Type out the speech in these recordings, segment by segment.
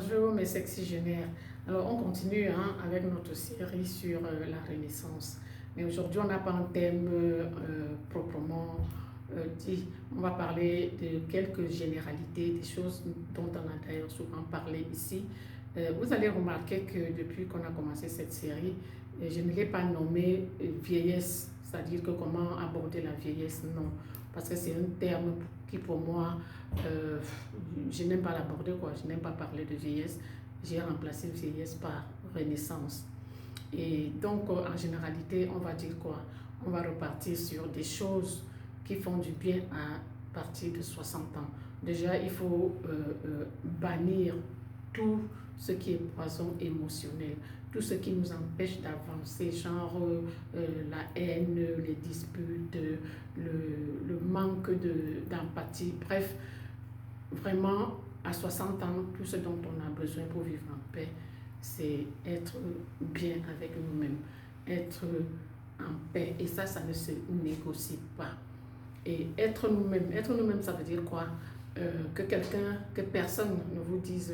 Bonjour mes sexygénaires. Alors on continue avec notre série sur la Renaissance. Mais aujourd'hui on n'a pas un thème proprement dit. On va parler de quelques généralités, des choses dont on a d'ailleurs souvent parlé ici. Vous allez remarquer que depuis qu'on a commencé cette série, je ne l'ai pas nommé vieillesse, c'est-à-dire que comment aborder la vieillesse, non. Parce que c'est un terme qui pour moi, euh, je n'aime pas l'aborder, quoi. Je n'aime pas parler de vieillesse. J'ai remplacé vieillesse par renaissance. Et donc, en généralité, on va dire quoi? On va repartir sur des choses qui font du bien à partir de 60 ans. Déjà, il faut bannir tout ce qui est poison émotionnel, tout ce qui nous empêche d'avancer, genre la haine, les disputes, le manque d'empathie. Bref, vraiment, à 60 ans, tout ce dont on a besoin pour vivre en paix, c'est être bien avec nous-mêmes, être en paix. Et ça ne se négocie pas. Et être nous-mêmes, ça veut dire quoi? Que personne ne vous dise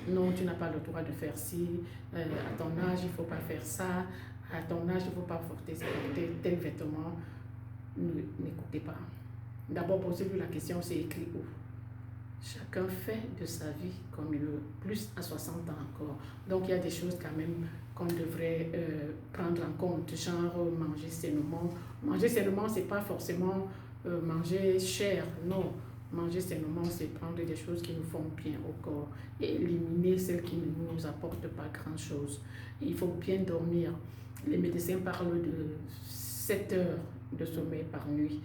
non, tu n'as pas le droit de faire ci, à ton âge, il ne faut pas faire ça, à ton âge, il ne faut pas porter tel vêtement. N'écoutez pas. D'abord, posez-vous la question, c'est écrit où? Chacun fait de sa vie comme il veut, plus à 60 ans encore. Donc il y a des choses quand même qu'on devrait prendre en compte, genre manger sainement. Manger sainement, c'est pas forcément manger cher, non. Manger sainement, c'est prendre des choses qui nous font bien au corps et éliminer celles qui ne nous apportent pas grand-chose. Il faut bien dormir. Les médecins parlent de 7 heures de sommeil par nuit.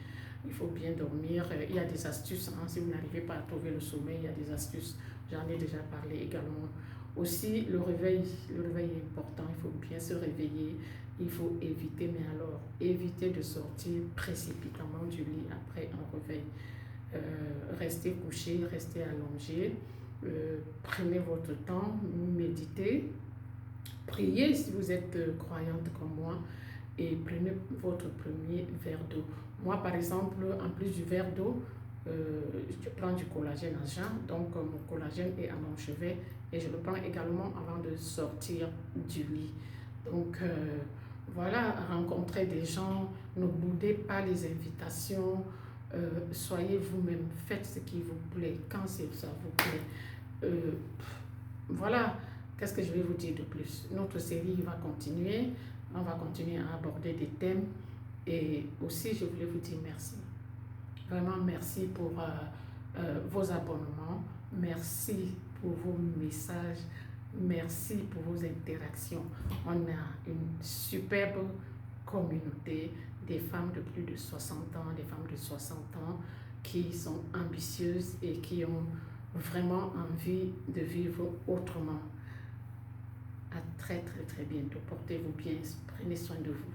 Il faut bien dormir. Il y a des astuces. Si vous n'arrivez pas à trouver le sommeil, il y a des astuces. J'en ai déjà parlé également. Aussi, le réveil est important. Il faut bien se réveiller. Il faut éviter, mais alors, éviter de sortir précipitamment du lit après un réveil. Restez couché, restez allongé. Prenez votre temps, méditez. Priez si vous êtes croyante comme moi et prenez votre premier verre d'eau. Moi, par exemple, en plus du verre d'eau, je prends du collagène en jean, donc mon collagène est à mon chevet et je le prends également avant de sortir du lit. Donc voilà, rencontrez des gens, ne boudez pas les invitations, soyez vous-même, faites ce qui vous plaît, quand ça vous plaît. Euh, voilà, qu'est-ce que je vais vous dire de plus? Notre série va continuer. On va continuer à aborder des thèmes. Et aussi, je voulais vous dire merci. Vraiment, merci pour vos abonnements. Merci pour vos messages. Merci pour vos interactions. On a une superbe communauté, des femmes de plus de 60 ans, des femmes de 60 ans qui sont ambitieuses et qui ont vraiment envie de vivre autrement. À très très très bientôt. Portez-vous bien. Prenez soin de vous.